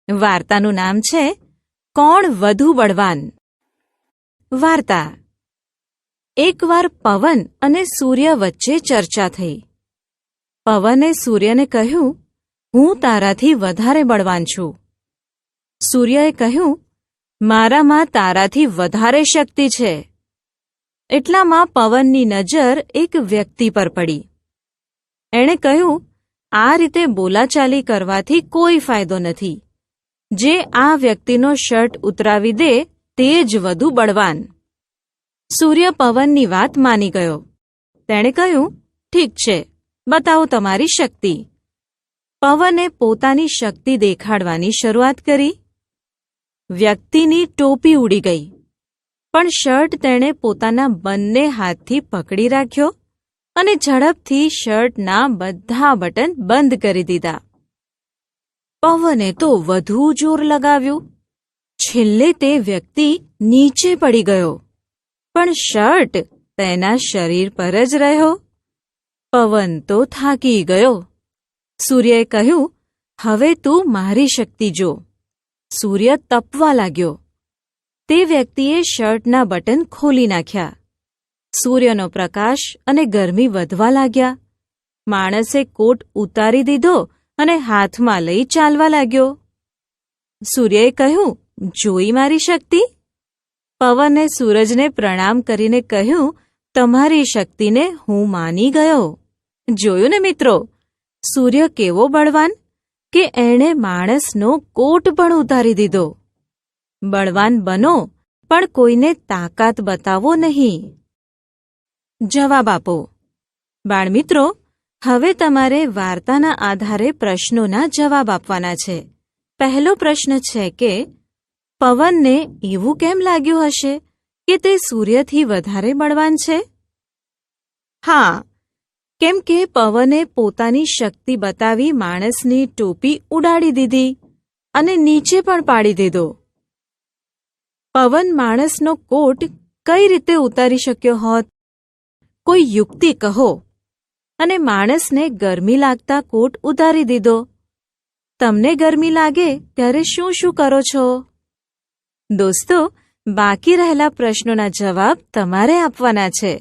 વાર્તાનું નામ છે કોણ વધુ બળવાન. વાર્તા. એકવાર પવન અને સૂર્ય વચ્ચે ચર્ચા થઈ. પવને સૂર્યને કહ્યું, હું તારાથી વધારે બળવાન છું. સૂર્યએ કહ્યું, મારામાં તારાથી વધારે શક્તિ છે. એટલામાં પવનની નજર એક વ્યક્તિ પર પડી. એણે કહ્યું, આ રીતે બોલાચાલી કરવાથી કોઈ ફાયદો નથી. જે આ વ્યક્તિનો શર્ટ ઉતરાવી દે તે જ વધુ બળવાન. સૂર્ય પવનની વાત માની ગયો. તેણે કહ્યું, ઠીક છે, બતાવો તમારી શક્તિ. પવને પોતાની શક્તિ દેખાડવાની શરૂઆત કરી. વ્યક્તિની ટોપી ઉડી ગઈ, પણ શર્ટ તેણે પોતાના બંને હાથથી પકડી રાખ્યો અને ઝડપથી શર્ટના બધા બટન બંધ કરી દીધા. પવને તો વધુ જોર લગાવ્યું. છેલ્લે તે વ્યક્તિ નીચે પડી ગયો, પણ શર્ટ તેના શરીર પર જ રહ્યો. પવન તો થાકી ગયો. સૂર્યએ કહ્યું, હવે તું મારી શક્તિ જો. સૂર્ય તપવા લાગ્યો. તે વ્યક્તિએ શર્ટના બટન ખોલી નાખ્યા. સૂર્યનો પ્રકાશ અને ગરમી વધવા લાગ્યા. માણસે કોટ ઉતારી દીધો અને હાથમાં લઈ ચાલવા લાગ્યો. સૂર્યએ કહ્યું, જોઈ મારી શક્તિ? પવને સૂરજને પ્રણામ કરીને કહ્યું, તમારી શક્તિને હું માની ગયો. જોયું ને મિત્રો, સૂર્ય કેવો બળવાન કે એણે માણસનો કોટ પણ ઉતારી દીધો. બળવાન બનો, પણ કોઈને તાકાત બતાવો નહીં. જવાબ આપો. બાળમિત્રો, હવે તમારે વાર્તાના આધારે પ્રશ્નોના જવાબ આપવાના છે. પહેલો પ્રશ્ન છે કે પવનને એવું કેમ લાગ્યું હશે કે તે સૂર્યથી વધારે બળવાન છે? હા, કેમ કે પવને પોતાની શક્તિ બતાવી માણસની ટોપી ઉડાડી દીધી અને નીચે પણ પાડી દીધો. પવન માણસનો કોટ કઈ રીતે ઉતારી શક્યો હોત? કોઈ યુક્તિ કહો. અને માણસને ગરમી લાગતા કોટ ઉતારી દીધો. તમને ગરમી લાગે ત્યારે શું શું કરો છો? દોસ્તો, બાકી રહેલા પ્રશ્નોના જવાબ તમારે આપવાના છે.